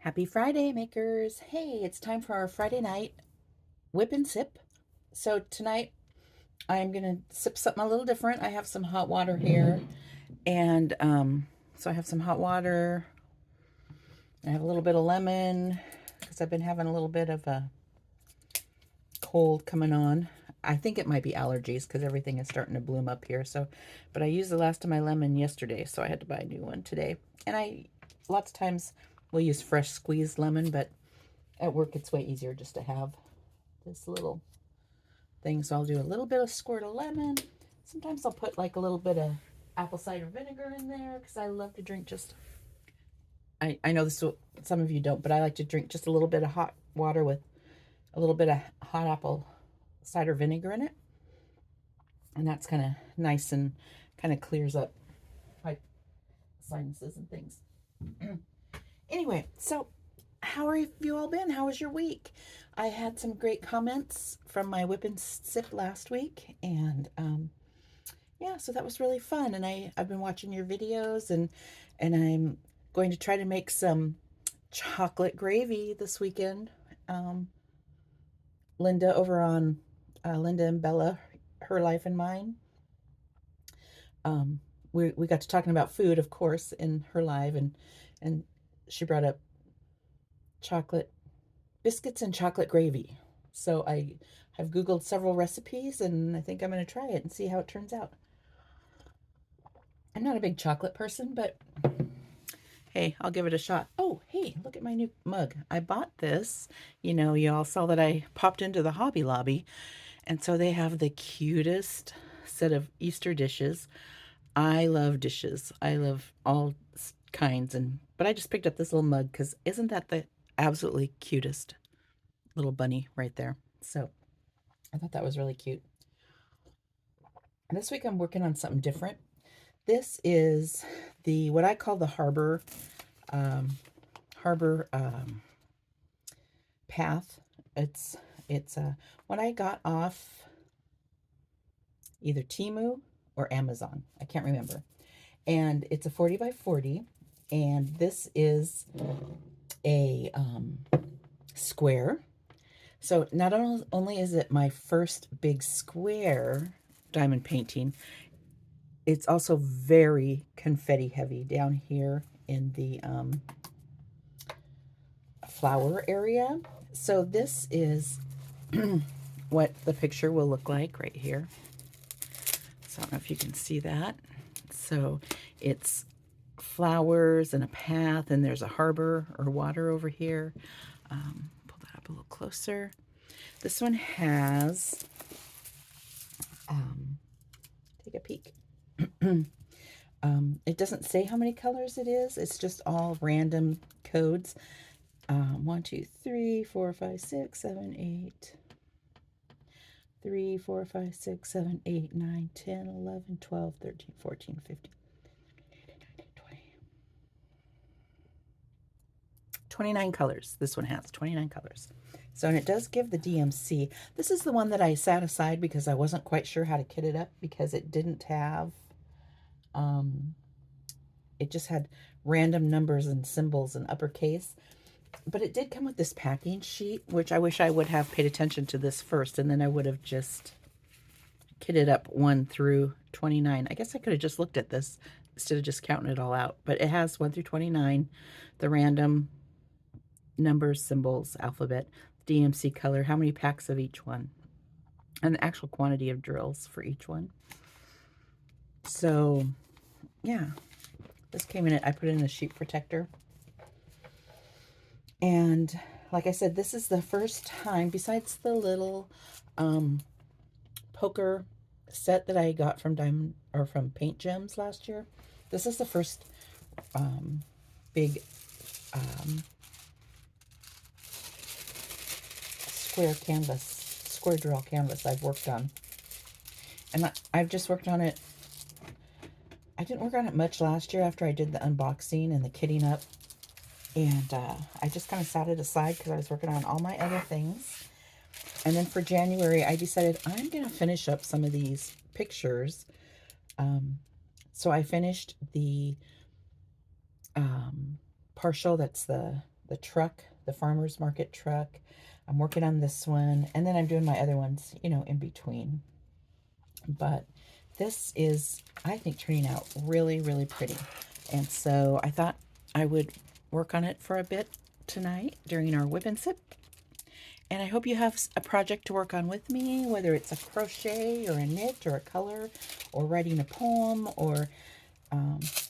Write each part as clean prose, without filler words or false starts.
Happy Friday, makers. Hey, it's time for our Friday night whip and sip. So tonight I'm going to sip something a little different. I have some hot water here. And so I have some hot water. I have a little bit of lemon because I've been having a little bit of a cold coming on. I think it might be allergies because everything is starting to bloom up here. But I used the last of my lemon yesterday, so I had to buy a new one today. And lots of times we'll use fresh squeezed lemon, but at work it's way easier just to have this little thing. So I'll do a little bit of squirt of lemon. Sometimes I'll put like a little bit of apple cider vinegar in there because I love to drink I know this will, some of you don't, but I like to drink just a little bit of hot water with a little bit of hot apple cider vinegar in it. And that's kind of nice and kind of clears up my sinuses and things. Anyway, so how have you all been? How was your week? I had some great comments from my whip and sip last week, and yeah, so that was really fun. And I've been watching your videos, and I'm going to try to make some chocolate gravy this weekend. Linda over on Linda and Bella, Her Life and Mine. We got to talking about food, of course, in her live, and she brought up chocolate biscuits and chocolate gravy. So I have Googled several recipes, and I think I'm going to try it and see how it turns out. I'm not a big chocolate person, but hey, I'll give it a shot. Oh, hey, look at my new mug. I bought this. You know, you all saw that I popped into the Hobby Lobby, and so they have the cutest set of Easter dishes. I love dishes. I love all kinds, but I just picked up this little mug because isn't that the absolutely cutest little bunny right there? So I thought that was really cute. And this week I'm working on something different. This is what I call the Harbour path. It's when I got off either TEMU or Amazon. I can't remember. And it's a 40 by 40, and this is a square. So not only is it my first big square diamond painting, it's also very confetti heavy down here in the flower area. So this is what the picture will look like right here. So I don't know if you can see that. So it's flowers and a path, and there's a harbor or water over here. Pull that up a little closer. This one has, take a peek. It doesn't say how many colors it is. It's just all random codes. 1, 2, 3, 4, 5, 6, 7, 8. 3, 4, 5, 6, 7, 8, 9, 10, 11, 12, 13, 14, 15, 29 colors. This one has 29 colors. So, and it does give the DMC. This is the one that I sat aside because I wasn't quite sure how to kit it up because it didn't have, it just had random numbers and symbols in uppercase. But it did come with this packing sheet, which I wish I would have paid attention to this first, and then I would have just kitted up 1 through 29. I guess I could have just looked at this instead of just counting it all out. But it has 1 through 29, the random numbers, symbols, alphabet, DMC color, how many packs of each one, and the actual quantity of drills for each one. So, yeah, this came in it. I put it in a sheet protector. And like I said, this is the first time, besides the little poker set that I got from from Paint Gems last year, this is the first big square drill canvas I've worked on. And I've just worked on it. I didn't work on it much last year after I did the unboxing and the kitting up. And I just kind of set it aside because I was working on all my other things. And then for January, I decided I'm going to finish up some of these pictures. So I finished the partial, that's the the truck, the farmer's market truck. I'm working on this one, and then I'm doing my other ones, you know, in between. But this is, I think, turning out really, really pretty. And so I thought I would work on it for a bit tonight during our whip and sip. And I hope you have a project to work on with me, whether it's a crochet or a knit or a color or writing a poem or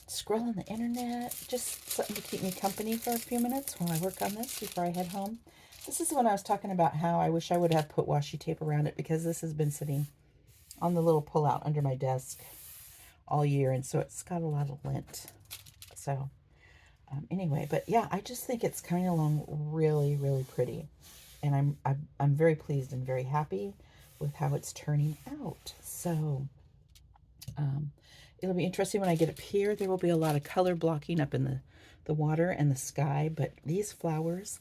scrolling the internet, just something to keep me company for a few minutes while I work on this before I head home. This is the one I was talking about how I wish I would have put washi tape around it, because this has been sitting on the little pull-out under my desk all year, and so it's got a lot of lint. So anyway, but yeah, I just think it's coming along really, really pretty, and I'm very pleased and very happy with how it's turning out. So it'll be interesting when I get up here. There will be a lot of color blocking up in the water and the sky, but these flowers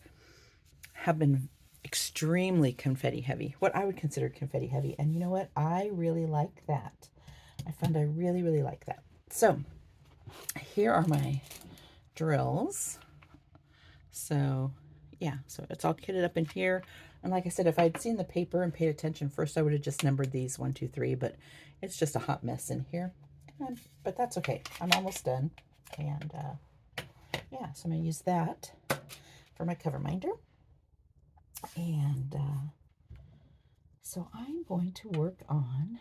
have been extremely confetti heavy, what I would consider confetti heavy. And you know what? I really like that. I found I really, really like that. So here are my drills. So yeah, so it's all kitted up in here. And like I said, if I'd seen the paper and paid attention first, I would have just numbered these 1, 2, 3, but it's just a hot mess in here. But that's okay. I'm almost done. And yeah, so I'm going to use that for my cover minder. And so I'm going to work on,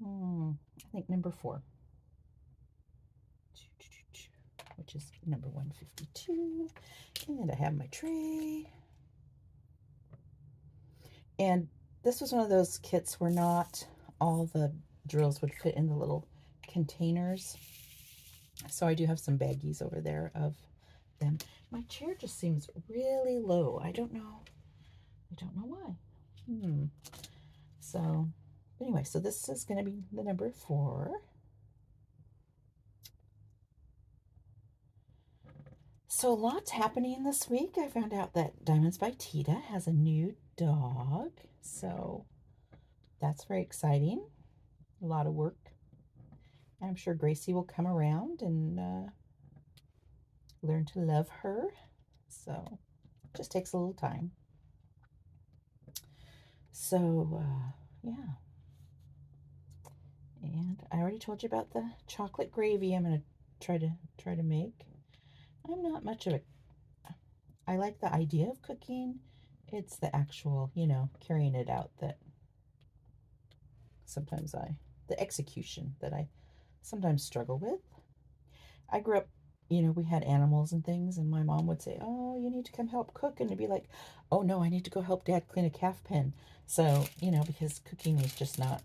I think number 4, which is number 152. And I have my tray. And this was one of those kits where not all the drills would fit in the little containers. So I do have some baggies over there of them. My chair just seems really low. I don't know why. So anyway, so this is going to be the number 4. So a lot's happening this week. I found out that Diamonds by Tita has a new dog. So that's very exciting. A lot of work. I'm sure Gracie will come around and learn to love her. So it just takes a little time. So yeah. And I already told you about the chocolate gravy I'm going to try to make. I'm not much of a, I like the idea of cooking. It's the actual, you know, carrying it out that sometimes the execution that I sometimes struggle with. I grew up, you know, we had animals and things, and my mom would say, oh, you need to come help cook. And it'd be like, oh no, I need to go help Dad clean a calf pen. So, you know, because cooking was just not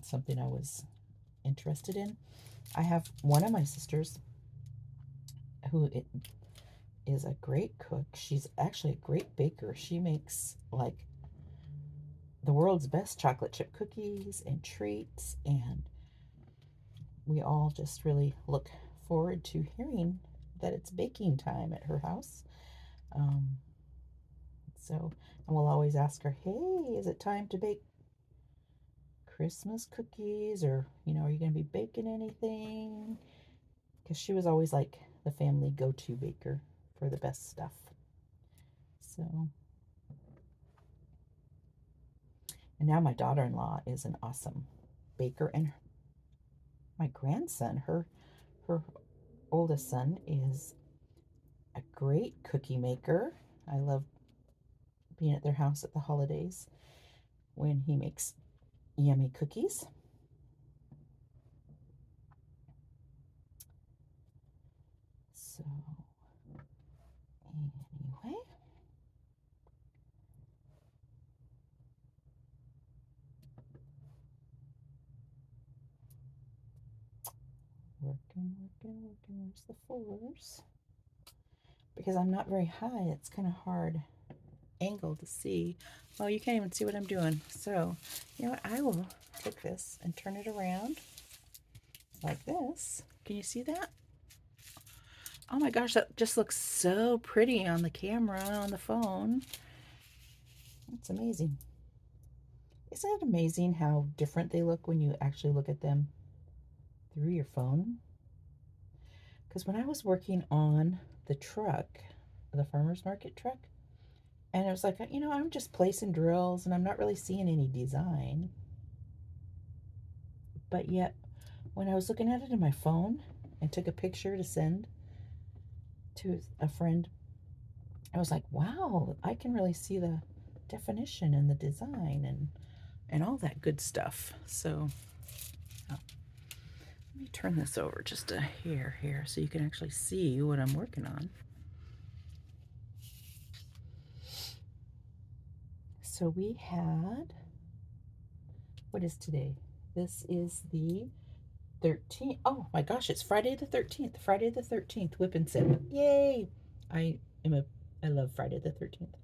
something I was interested in. I have one of my sisters who is a great cook. She's actually a great baker. She makes like the world's best chocolate chip cookies and treats, and we all just really look forward to hearing that it's baking time at her house. So, and we'll always ask her, hey, is it time to bake Christmas cookies? Or, you know, are you going to be baking anything? Because she was always like the family go-to baker for the best stuff. So, and now my daughter-in-law is an awesome baker, and my grandson, her oldest son, is a great cookie maker. I love being at their house at the holidays when he makes yummy cookies. So anyway, working. Where's the 4s? Because I'm not very high, it's kind of hard angle to see. Oh, you can't even see what I'm doing. So, you know what? I will take this and turn it around like this. Can you see that? Oh my gosh, that just looks so pretty on the camera, on the phone. It's amazing. Isn't it amazing how different they look when you actually look at them through your phone? Because when I was working on the truck, the farmer's market truck. And it was like, I'm just placing drills and I'm not really seeing any design. But yet, when I was looking at it in my phone and took a picture to send to a friend, I was like, wow, I can really see the definition and the design and all that good stuff. So let me turn this over just a hair here so you can actually see what I'm working on. So we had, what is today? This is the 13th. Oh my gosh, it's Friday the 13th. Friday the 13th, WIP and SIP. Yay! I love Friday the 13th.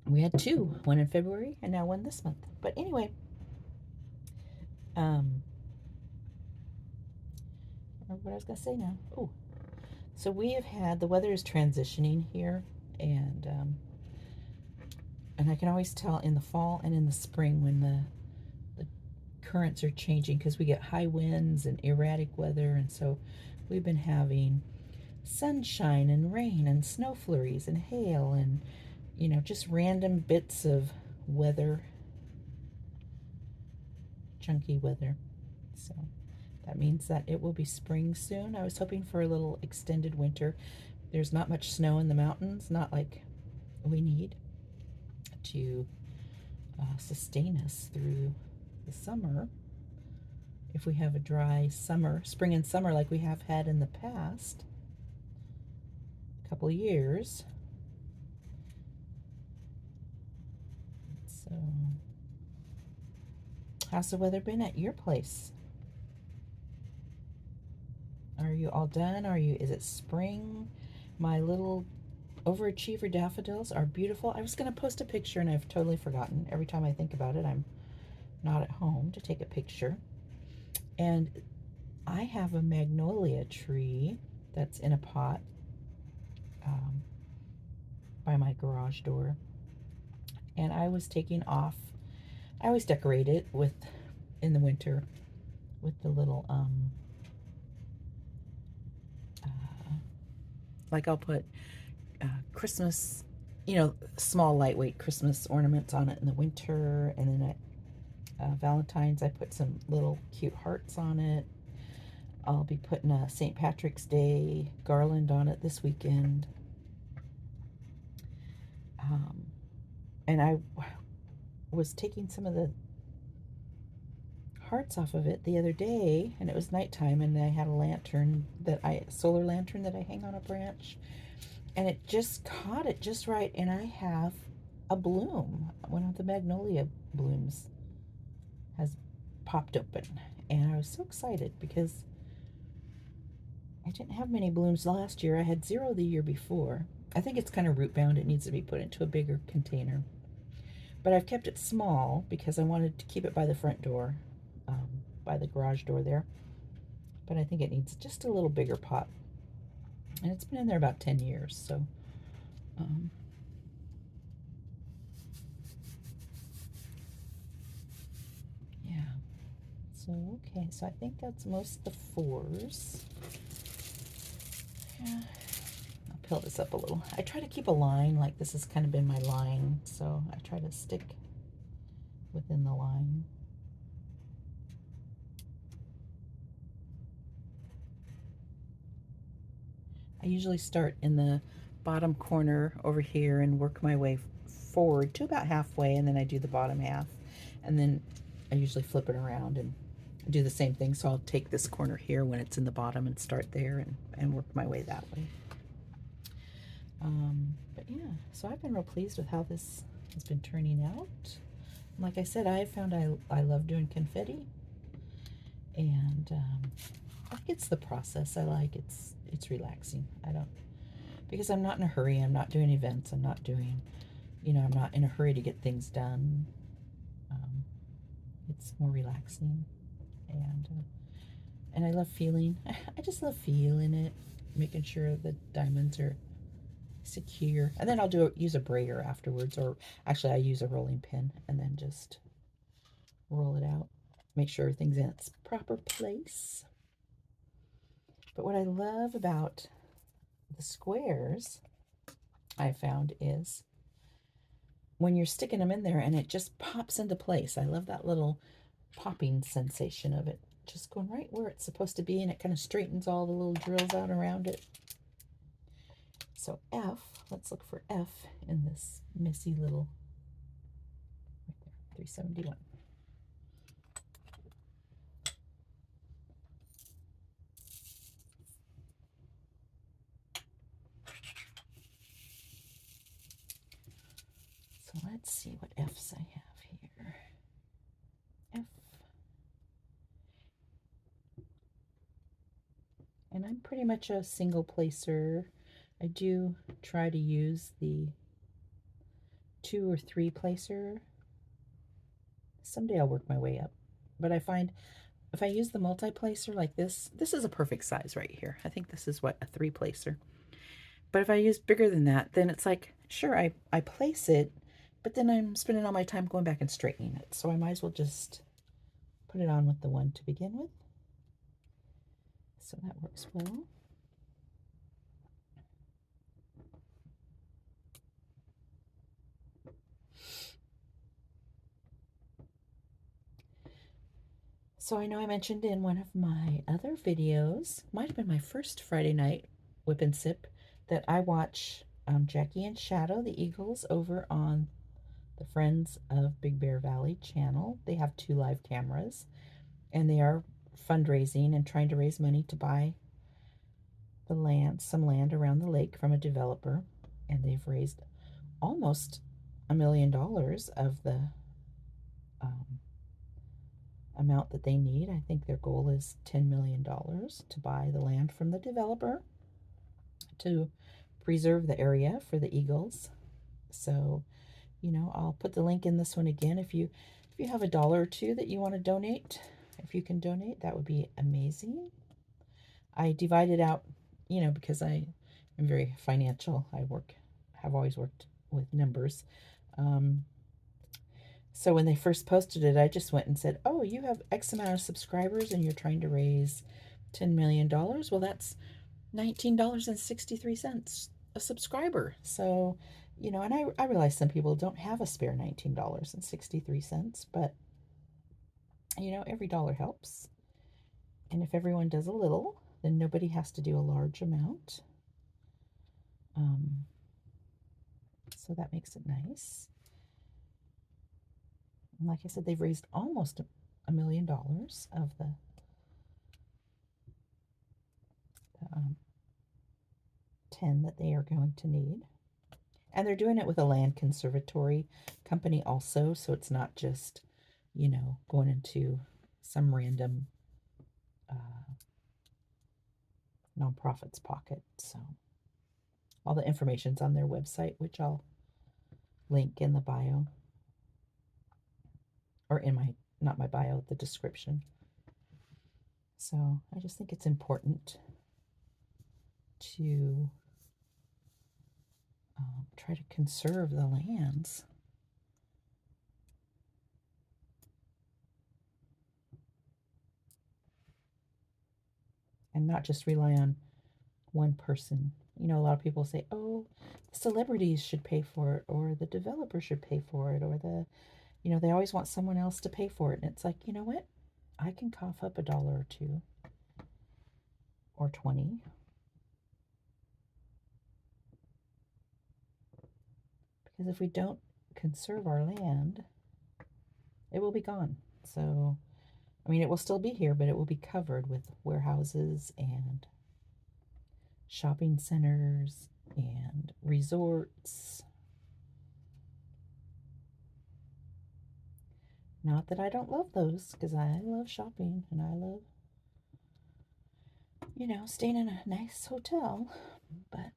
We had two, one in February and now one this month. But anyway, I remember what I was gonna say now. Oh, so we have had, the weather is transitioning here, and I can always tell in the fall and in the spring when the currents are changing, because we get high winds and erratic weather, and so we've been having sunshine and rain and snow flurries and hail and just random bits of weather, chunky weather. So that means that it will be spring soon. I was hoping for a little extended winter. There's not much snow in the mountains, not like we need to sustain us through the summer. If we have a dry summer, spring and summer like we have had in the past couple of years. So, how's the weather been at your place? Are you all done? Is it spring? My little overachiever daffodils are beautiful. I was going to post a picture and I've totally forgotten. Every time I think about it, I'm not at home to take a picture. And I have a magnolia tree that's in a pot by my garage door. And I was taking off. I always decorate it with, in the winter, with the little, like I'll put Christmas, small lightweight Christmas ornaments on it in the winter. And then at Valentine's, I put some little cute hearts on it. I'll be putting a St. Patrick's Day garland on it this weekend. And I was taking some of the hearts off of it the other day, and it was nighttime, and I had a lantern solar lantern that I hang on a branch, and it just caught it just right, and I have a bloom. One of the magnolia blooms has popped open, and I was so excited because I didn't have many blooms last year. I had 0 the year before. I think it's kind of root bound. It needs to be put into a bigger container. But I've kept it small because I wanted to keep it by the front door, by the garage door there. But I think it needs just a little bigger pot. And it's been in there about 10 years, so yeah. So, okay, so I think that's most of the 4s. Yeah. I'll pill this up a little. I try to keep a line, like this has kind of been my line, so I try to stick within the line. I usually start in the bottom corner over here and work my way forward to about halfway, and then I do the bottom half, and then I usually flip it around and do the same thing. So I'll take this corner here when it's in the bottom and start there and work my way that way. But yeah, so I've been real pleased with how this has been turning out. Like I said, I found I love doing confetti, and I think it's the process I like. It's relaxing. Because I'm not in a hurry. I'm not doing events. I'm not doing, I'm not in a hurry to get things done. It's more relaxing, and I love feeling. I just love feeling it, making sure the diamonds are secure, and then I'll use a brayer afterwards, or actually I use a rolling pin and then just roll it out, make sure everything's in its proper place. But what I love about the squares, I found, is when you're sticking them in there and it just pops into place. I love that little popping sensation of it. Just going right where it's supposed to be, and it kind of straightens all the little drills out around it. So F, let's look for F in this messy little, right there, 371. So let's see what F's I have here. F. And I'm pretty much a single placer. I do try to use the 2 or 3 placer. Someday I'll work my way up. But I find if I use the multi-placer like this is a perfect size right here. I think this is what, a 3 placer. But if I use bigger than that, then it's like, sure, I place it, but then I'm spending all my time going back and straightening it. So I might as well just put it on with the one to begin with. So that works well. So I know I mentioned in one of my other videos, might have been my first Friday night whip and sip, that I watch Jackie and Shadow, the Eagles, over on the Friends of Big Bear Valley channel. They have 2 live cameras, and they are fundraising and trying to raise money to buy the land, some land around the lake from a developer, and they've raised almost $1 million of the amount that they need. I think their goal is $10 million to buy the land from the developer to preserve the area for the eagles. So, you know, I'll put the link in this one again. If you have $1 or $2 that you want to donate, if you can donate, that would be amazing. I divided out, you know, because I am very financial. Have always worked with numbers. So when they first posted it, I just went and said, oh, you have X amount of subscribers and you're trying to raise $10 million. Well, that's $19.63 a subscriber. So, you know, and I realize some people don't have a spare $19.63, but, you know, every dollar helps. And if everyone does a little, then nobody has to do a large amount. So that makes it nice. And like I said, they've raised almost $1 million of the 10 that they are going to need. And they're doing it with a land conservatory company also, so it's not just, you know, going into some random nonprofit's pocket. So all the information's on their website, which I'll link in the bio, or in my, not my bio, the description. So I just think it's important to try to conserve the lands. And not just rely on one person. You know, a lot of people say, oh, the celebrities should pay for it, or the developer should pay for it, or the, you know, they always want someone else to pay for it. And it's like, you know what? I can cough up $1 or $2 or 20. Because if we don't conserve our land, it will be gone. So, I mean, it will still be here, but it will be covered with warehouses and shopping centers and resorts. Not that I don't love those, because I love shopping and I love, you know, staying in a nice hotel, but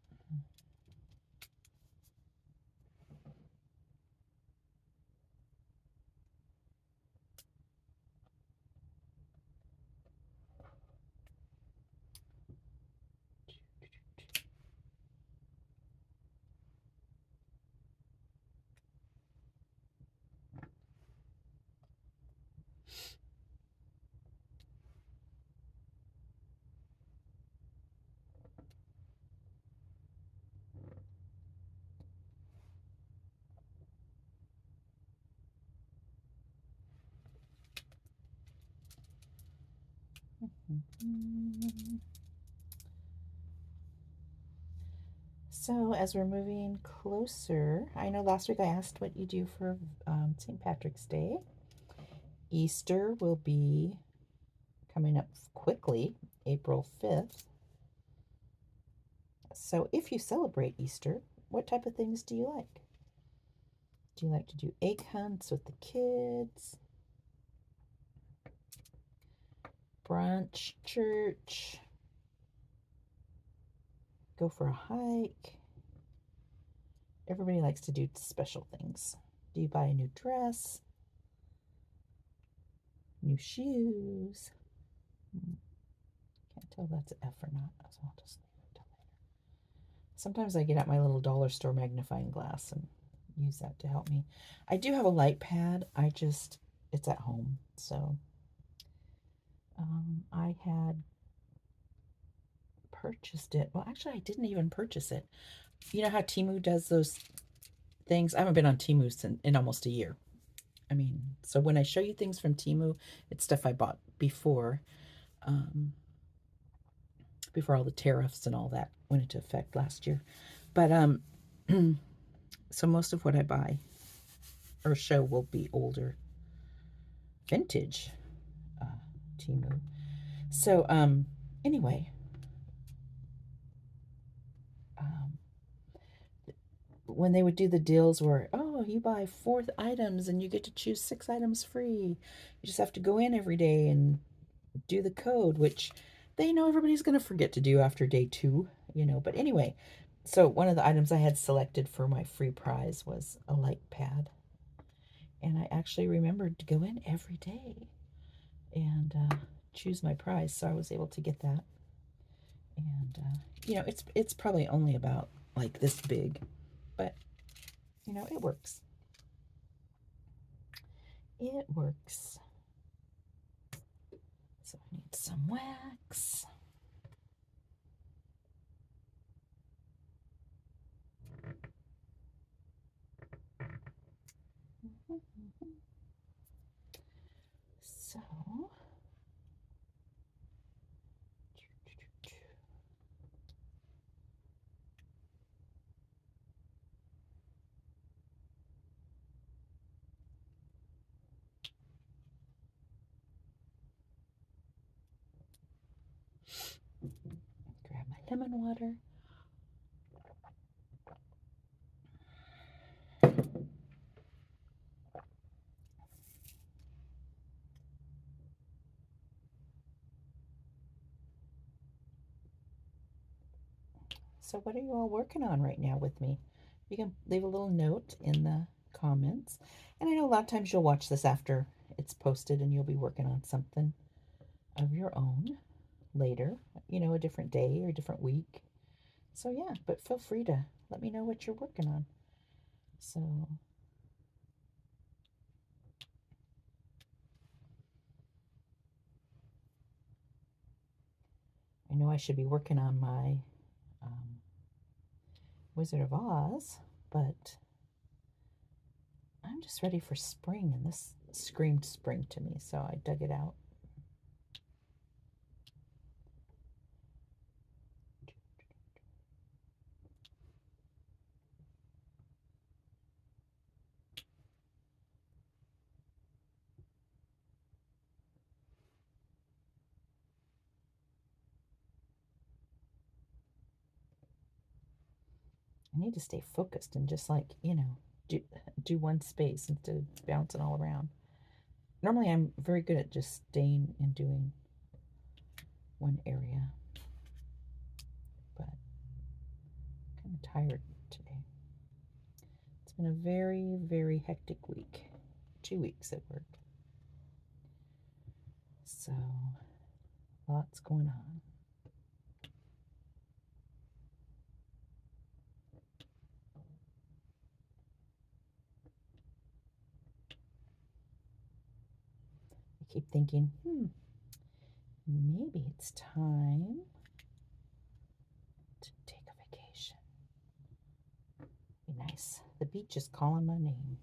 So as we're moving closer, I know last week I asked what you do for St. Patrick's Day. Easter will be coming up quickly, April 5th. So if you celebrate Easter, what type of things do you like? Do you like to do egg hunts with the kids? Brunch, church? Go for a hike? Everybody likes to do special things. Do you buy a new dress? New shoes? Can't tell if that's an F or not, so I'll just leave it till later. Sometimes I get out my little dollar store magnifying glass and use that to help me. I do have a light pad. It's at home, so I had purchased it. Well, actually, I didn't even purchase it. You know how TEMU does those things? I haven't been on TEMU in almost a year. I mean, so when I show you things from TEMU, it's stuff I bought before all the tariffs and all that went into effect last year. But so most of what I buy or show will be older vintage TEMU. So anyway, when they would do the deals where, oh, you buy 4 items and you get to choose 6 items free. You just have to go in every day and do the code, which they know everybody's going to forget to do after day 2, But anyway, so one of the items I had selected for my free prize was a light pad. And I actually remembered to go in every day and choose my prize, so I was able to get that. And, it's probably only about like this big, but, it works. It works. So I need some wax. So grab my lemon water. So what are you all working on right now with me? You can leave a little note in the comments. And I know a lot of times you'll watch this after it's posted and you'll be working on something of your own later, a different day or a different week. So yeah, but feel free to let me know what you're working on. So I know I should be working on my Wizard of Oz, but I'm just ready for spring, and this screamed spring to me, so I dug it out. I need to stay focused and just do one space instead of bouncing all around. Normally I'm very good at just staying and doing one area, but I'm kind of tired today. It's been a very, very hectic week. 2 weeks at work. So, lots going on. I keep thinking, maybe it's time to take a vacation. Be nice. The beach is calling my name.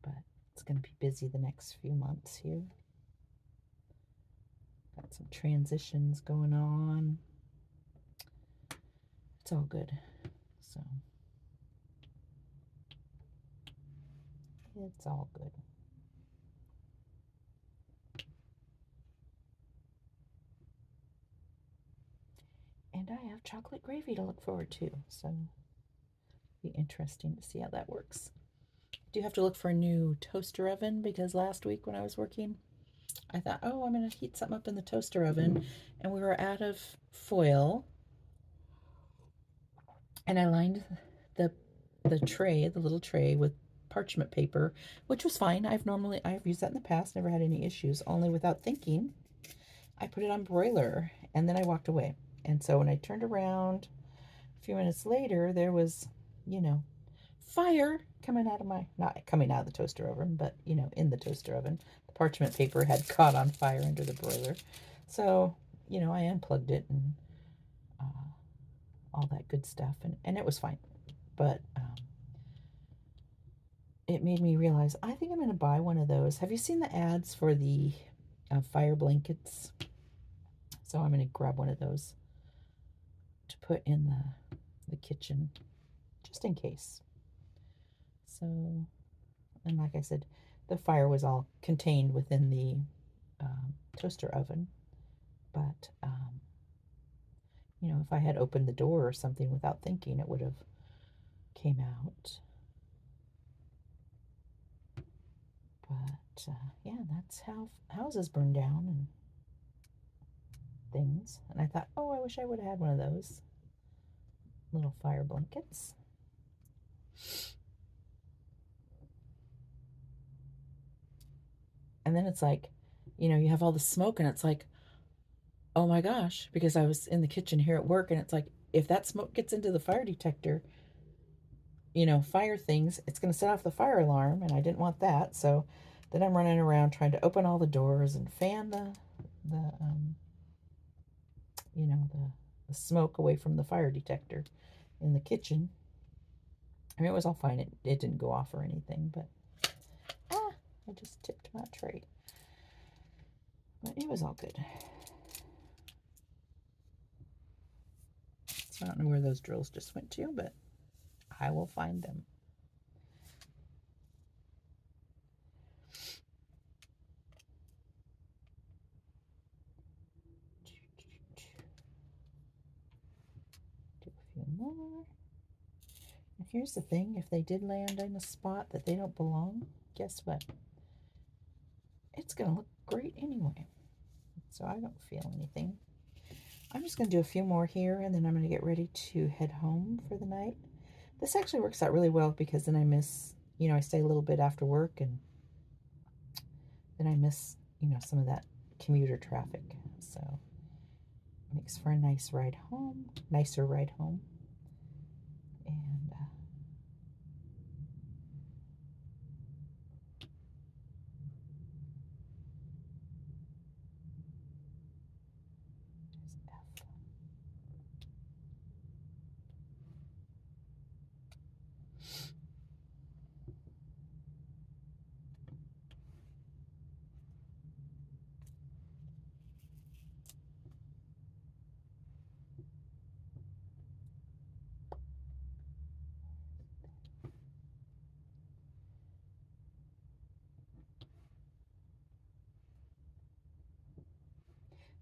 But it's going to be busy the next few months here. some transitions going on. It's all good. So it's all good. And I have chocolate gravy to look forward to, so it'll be interesting to see how that works. I do have to look for a new toaster oven because last week when I was working, I thought, oh, I'm going to heat something up in the toaster oven, and we were out of foil, and I lined the tray, the little tray, with parchment paper, which was fine. I've used that in the past, never had any issues. Only without thinking, I put it on broiler, and then I walked away. And so when I turned around a few minutes later, there was, you know, fire coming out of not coming out of the toaster oven, but, you know, in the toaster oven. The parchment paper had caught on fire under the broiler. So, you know, I unplugged it and all that good stuff, and it was fine. But it made me realize, I think I'm going to buy one of those. Have you seen the ads for the fire blankets? So I'm going to grab one of those to put in the kitchen, just in case. So, and like I said, the fire was all contained within the toaster oven, but you know, if I had opened the door or something without thinking, it would have came out. But yeah, that's how houses burn down and things. And I thought, oh, I wish I would have had one of those little fire blankets. And then it's like, you know, you have all the smoke, and it's like, oh my gosh, because I was in the kitchen here at work, and it's like, if that smoke gets into the fire detector, you know, fire things, it's going to set off the fire alarm, and I didn't want that. So then I'm running around trying to open all the doors and fan the you know, the smoke away from the fire detector in the kitchen. I mean, it was all fine. It didn't go off or anything, but I just tipped my tray. But it was all good. So I don't know where those drills just went to, but I will find them. Do a few more. And here's the thing, if they did land in a spot that they don't belong, guess what? It's going to look great anyway. So I don't feel anything. I'm just going to do a few more here, and then I'm going to get ready to head home for the night. This actually works out really well because then I miss, you know, I stay a little bit after work, and then I miss, you know, some of that commuter traffic. So it makes for a nice ride home, nicer ride home. And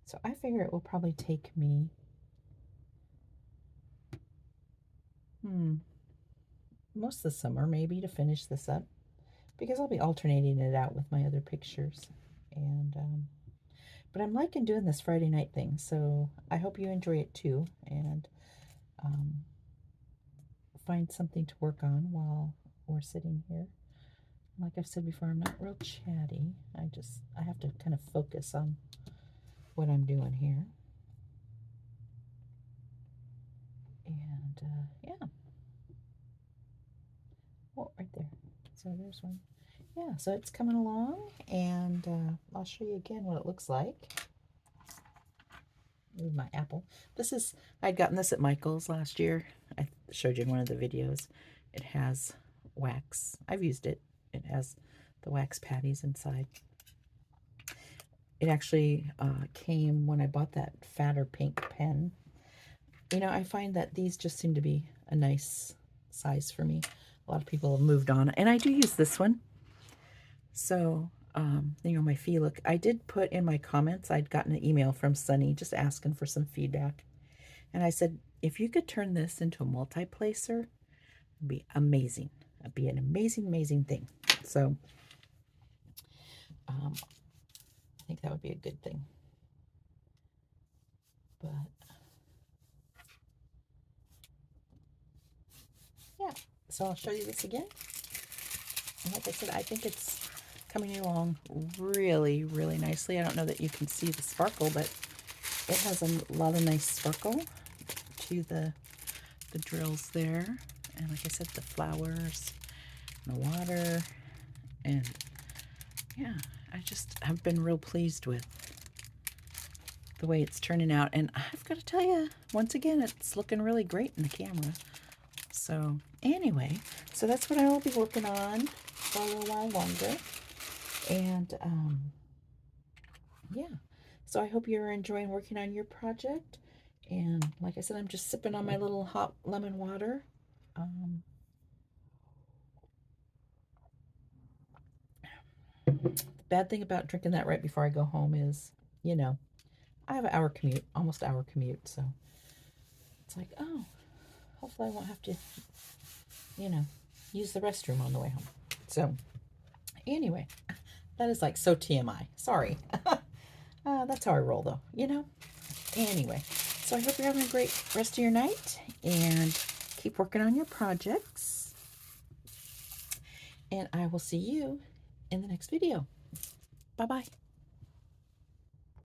so I figure it will probably take me most of the summer maybe to finish this up, because I'll be alternating it out with my other pictures. And but I'm liking doing this Friday night thing, so I hope you enjoy it too, and find something to work on while we're sitting here. Like I've said before, I'm not real chatty. I have to kind of focus on what I'm doing here. And yeah. Oh, right there. So there's one. Yeah, so it's coming along, and I'll show you again what it looks like. Move my apple. I'd gotten this at Michael's last year. I showed you in one of the videos. It has wax. I've used it. It has the wax patties inside. It actually came when I bought that fatter pink pen. You know, I find that these just seem to be a nice size for me. A lot of people have moved on, and I do use this one. So, you know, my fee look. I did put in my comments, I'd gotten an email from Sunny just asking for some feedback. And I said, if you could turn this into a multi-placer, it'd be amazing. It'd be an amazing, amazing thing. So, I think that would be a good thing. But, yeah. So I'll show you this again. And like I said, I think it's coming along really, really nicely. I don't know that you can see the sparkle, but it has a lot of nice sparkle to the drills there. And like I said, the flowers and the water. And yeah, I just have been real pleased with the way it's turning out. And I've got to tell you, once again, it's looking really great in the camera. So anyway, so that's what I will be working on for a little while longer. And yeah, so I hope you're enjoying working on your project. And like I said, I'm just sipping on my little hot lemon water. The bad thing about drinking that right before I go home is, you know, I have an hour commute, almost hour commute. So it's like, oh, hopefully I won't have to, you know, use the restroom on the way home. So anyway, that is like so TMI. Sorry. That's how I roll though, you know? Anyway, so I hope you're having a great rest of your night and keep working on your projects. And I will see you in the next video. Bye-bye.